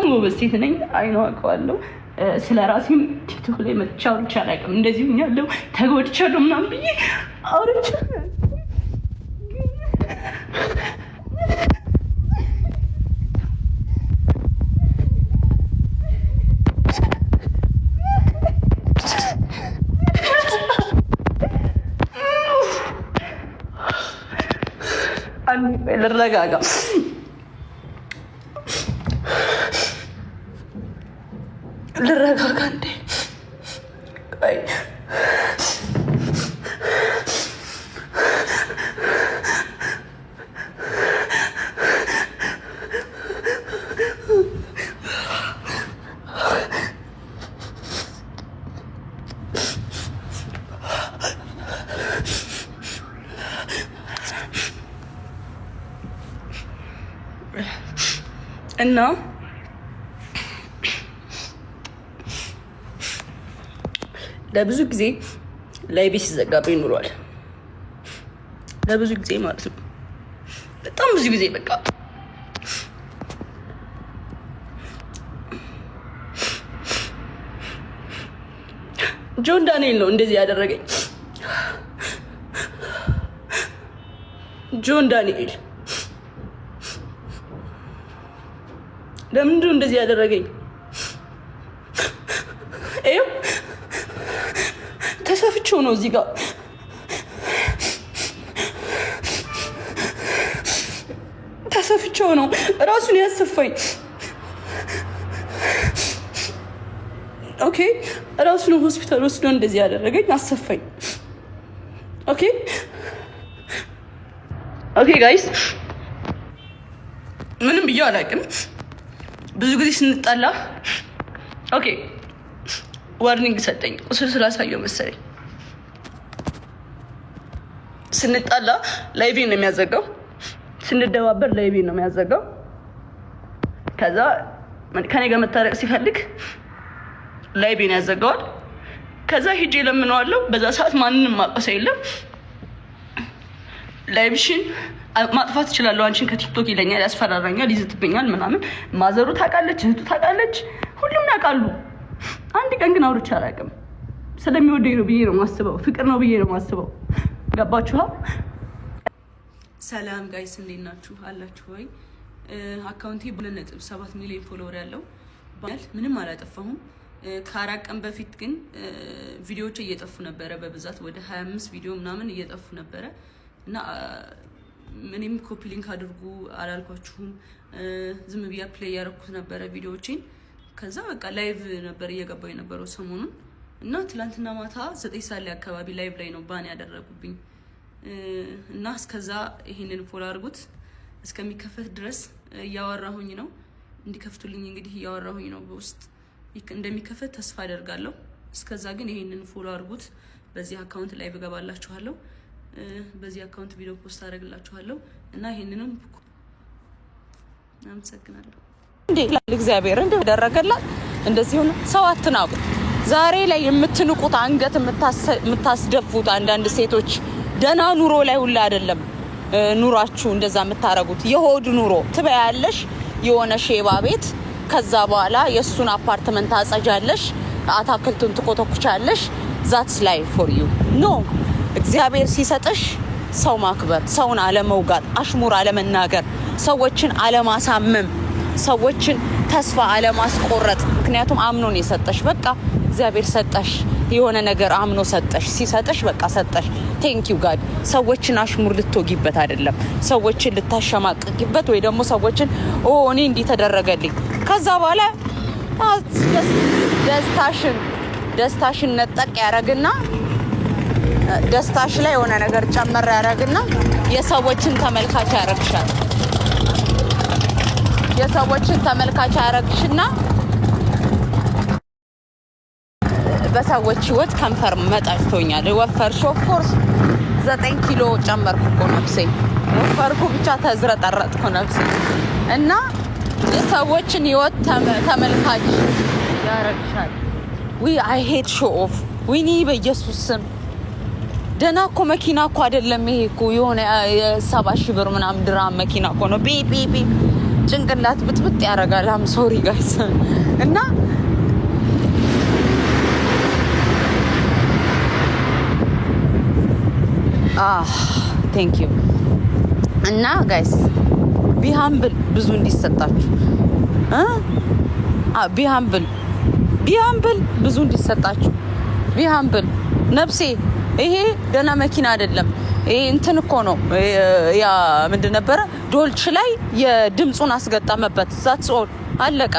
በጣም ጎበዝ ሴት ነኝ። አይነው አውቀዋለሁ። ስለራሴም ቲክቶክ ላይ መጥቻ አውርቼ አላውቅም። እንደዚህ ሆኛለሁ ተጎድቻለሁ ምናምን ብዬ አውርቼ ልረጋጋ እንዴ እና ለብዙ ጊዜ ላይቤ ሲዘጋብኝ ኑሯል። ለብዙ ጊዜ ማለት ነው። በጣም ብዙ ጊዜ በቃ ጆን ዳንኤል ነው እንደዚህ ያደረገኝ። ጆን ዳንኤል ለምንድነው እንደዚህ ያደረገኝ? እዩ ተሰፍቼው ነው እዚህ ጋር ተሰፍቼው ነው ራሱን ያሰፋኝ። ኦኬ ራሱን ሆስፒታል ወስዶ እንደዚህ ያደረገኝ አሰፋኝ። ኦኬ ጋይስ ምንም ብዬ አላውቅም። ብዙ ጊዜ ስንጣላ ዋርኒንግ ሰጠኝ። ቁስል ስላሳየው መሰለኝ ስንጣላ ላይቬን ነው የሚያዘጋው፣ ስንደባበር ላይቬን ነው የሚያዘጋው። ከዛ ከኔ ጋር መታረቅ ሲፈልግ ላይቬን ያዘጋዋል። ከዛ ሂጄ ለምነዋለሁ። በዛ ሰዓት ማንንም ማቀሰ የለም። ላይቭሽን ማጥፋት እችላለሁ አንቺን ከቲክቶክ ይለኛል፣ ያስፈራራኛል፣ ይዝትብኛል ምናምን። ማዘሩ ታውቃለች፣ እህቱ ታውቃለች፣ ሁሉም ያውቃሉ። አንድ ቀን ግን አውርቼ አላውቅም። ስለሚወደኝ ነው ብዬ ነው የማስበው፣ ፍቅር ነው ብዬ ነው የማስበው። ገባችኋ? ሰላም ጋይስ እንዴት ናችሁ? አላችሁ ወይ? አካውንቴ 2.7 ሚሊዮን ፎሎወር ያለው ምንም አላጠፋሁም። ከአራት ቀን በፊት ግን ቪዲዮዎች እየጠፉ ነበረ፣ በብዛት ወደ 25 ቪዲዮ ምናምን እየጠፉ ነበረ እና ምንም ኮፒ ሊንክ አድርጉ አላልኳችሁም። ዝም ብያ ፕሌይ ያደረኩት ነበረ ቪዲዮዎችን። ከዛ በቃ ላይቭ ነበር እየገባው የነበረው ሰሞኑን እና ትላንትና ማታ 9 ሰዓት ላይ አካባቢ ላይቭ ላይ ነው ባን ያደረጉብኝ እና እስከዛ ይሄንን ፎሎ አድርጉት። እስከሚከፈት ድረስ እያወራሁኝ ነው፣ እንዲከፍቱልኝ እንግዲህ እያወራሁኝ ነው። በውስጥ እንደሚከፈት ተስፋ አደርጋለሁ። እስከዛ ግን ይሄንን ፎሎ አድርጉት። በዚህ አካውንት ላይ ብገባላችኋለሁ፣ በዚህ አካውንት ቪዲዮ ፖስት አደርግላችኋለሁ እና ይሄንንም አመሰግናለሁ። እንዴ ለእግዚአብሔር እንደደረገላት እንደዚህ ሆነ። ሰው አትናቁ። ዛሬ ላይ የምትንቁት አንገት የምታስደፉት አንዳንድ ሴቶች ደና ኑሮ ላይ ሁላ አይደለም ኑራችሁ እንደዛ የምታረጉት። የሆድ ኑሮ ትበያለሽ የሆነ ሼባ ቤት፣ ከዛ በኋላ የሱን አፓርትመንት አጸጃለሽ፣ አታክልቱን ትቆተኩቻለሽ። ዛትስ ላይፍ ፎር ዩ ኖ። እግዚአብሔር ሲሰጥሽ ሰው ማክበር፣ ሰውን አለመውጋት፣ አሽሙር አለመናገር፣ ሰዎችን አለማሳመም፣ ሰዎችን ተስፋ አለማስቆረጥ። ምክንያቱም አምኖን የሰጠሽ በቃ እግዚአብሔር ሰጠሽ የሆነ ነገር አምኖ ሰጠሽ። ሲሰጠሽ በቃ ሰጠሽ። ቴንክ ዩ ጋድ። ሰዎችን አሽሙር ልትወጊበት አይደለም፣ ሰዎችን ልታሸማቅቂበት ወይ ደግሞ ሰዎችን እኔ እንዲህ ተደረገልኝ ከዛ በኋላ ደስታሽን ነጠቅ ያረግና ደስታሽ ላይ የሆነ ነገር ጨመር ያረግና የሰዎችን ተመልካች ያረግሻል። የሰዎችን ተመልካች ያረግሽና በሰዎች ህይወት ከንፈር መጣጭቶኛል። ወፈርሽ ኦፍ ኮርስ 9 ኪሎ ጨመርኩ እኮ ነፍሴ። ወፈርኩ ብቻ ተዝረጠረጥኩ ነፍሴ። እና የሰዎችን ህይወት ተመልካች ያረግሻል። አይ ሄት ሾው ኦፍ ዊኒ በኢየሱስ ስም። ደህና እኮ መኪና እኮ አይደለም ይሄ እኮ የሆነ 70,000 ብር ምናምን ድራም መኪና እኮ ነው። ቢ ጭንቅላት ብጥብጥ ያደርጋል። አም ሶሪ ጋይስ እና ቴንክ ዩ እና ጋይስ ቢሃምብል ብዙ እንዲሰጣችሁ ቢሃምብል ብዙ እንዲሰጣችሁ ቢሃምብል ነፍሴ። ይሄ ደህና መኪና አይደለም። ይሄ እንትን እኮ ነው። ያ ምንድን ነበረ ዶልች ላይ የድምጹን አስገጠመበት። ዛትስ ኦል አለቀ።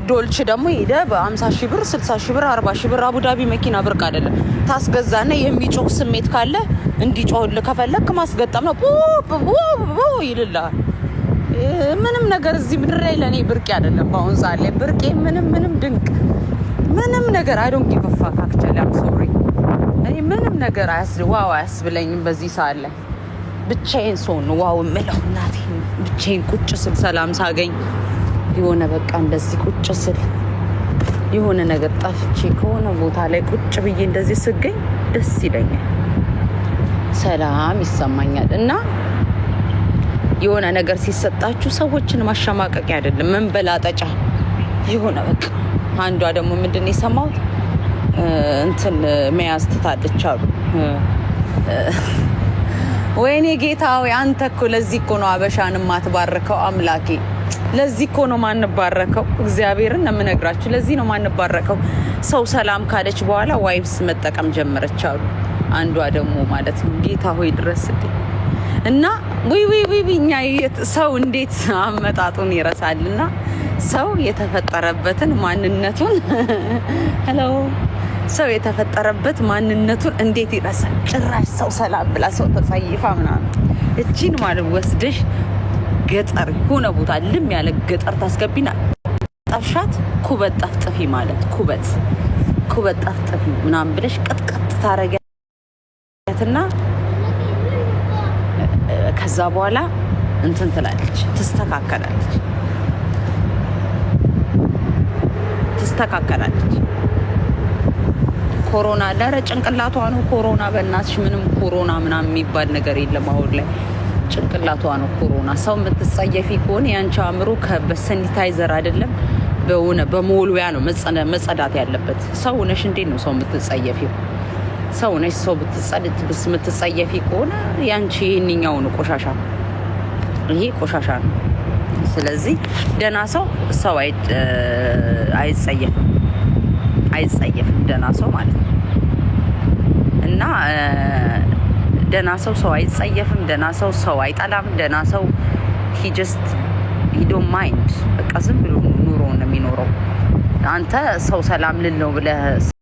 ዶልች ደግሞ ሄደ በ50 ሺህ ብር 60 ሺህ ብር 40 ሺህ ብር አቡዳቢ መኪና ብርቅ አይደለም። ታስገዛና የሚጮህ ስሜት ካለ እንዲጮህልህ ከፈለክ ማስገጠም ነው። ይልልሃል። ምንም ነገር እዚህ ምድር ላይ ለኔ ብርቅ አይደለም። በአሁን ሰዓት ላይ ብርቄ ምንም ድንቅ ምንም ነገር አይ ዶንት ጊቭ አ ፋክ አክቹዋሊ አም ሶሪ። እኔ ምንም ነገር ዋው አያስብለኝም በዚህ ሰዓት ላይ። ብቻዬን ስሆን ዋው የምለው እናቴ ብቻዬን ቁጭ ስል ሰላም ሳገኝ የሆነ በቃ እንደዚህ ቁጭ ስል የሆነ ነገር ጠፍቼ ከሆነ ቦታ ላይ ቁጭ ብዬ እንደዚህ ስገኝ ደስ ይለኛል፣ ሰላም ይሰማኛል። እና የሆነ ነገር ሲሰጣችሁ ሰዎችን ማሸማቀቂያ አይደለም መንበላጠጫ የሆነ በቃ። አንዷ ደግሞ ምንድን የሰማሁት እንትን መያዝ ትታለች አሉ። ወይኔ ጌታ ወይ አንተ እኮ ለዚህ እኮ ነው አበሻን ማትባርከው አምላኬ። ለዚህ እኮ ነው ማንባረከው። እግዚአብሔርን የምነግራችሁ ለዚህ ነው ማንባረከው። ሰው ሰላም ካለች በኋላ ዋይፕስ መጠቀም ጀመረች አሉ። አንዷ ደግሞ ማለት ነው ጌታ ሆይ ድረስልኝ። እና ወይ እኛ ሰው እንዴት አመጣጡን ይረሳልና ሰው የተፈጠረበትን ማንነቱን ሄሎ ሰው የተፈጠረበት ማንነቱን እንዴት ይረሳል? ጭራሽ ሰው ሰላም ብላ ሰው ተጸይፋ ምናምን እቺን ማለት ወስደሽ ገጠር ሆነ ቦታ ልም ያለ ገጠር ታስገቢና ጠፍሻት ኩበት ጠፍጥፊ ማለት ኩበት ጠፍጥፊ ምናምን ብለሽ ቀጥቀጥ ታረጋትና ከዛ በኋላ እንትን ትላለች፣ ትስተካከላለች። ኮሮና ለረ ጭንቅላቷ ነው ኮሮና። በእናትሽ ምንም ኮሮና ምናምን የሚባል ነገር የለም አሁን ላይ። ጭንቅላቷ ነው ኮሮና። ሰው የምትጸየፊ ከሆነ ያንቺ አእምሮ በሳኒታይዘር አይደለም በሆነ በሞልያ ነው መጸዳት ያለበት። ሰው ነሽ እንዴት ነው ሰው የምትጸየፊው? ሰው ነሽ ሰው የምትጸየፊ ከሆነ ያንቺ ይሄንኛው ነው ቆሻሻ። ይሄ ቆሻሻ ነው። ስለዚህ ደህና ሰው አይጸየፍም ደህና ሰው ማለት ነው። እና ደህና ሰው አይጸየፍም። ደህና ሰው አይጠላም። ደህና ሰው he don't mind በቃ ዝም ብሎ ኑሮ ነው የሚኖረው። አንተ ሰው ሰላም ልል ነው ብለህ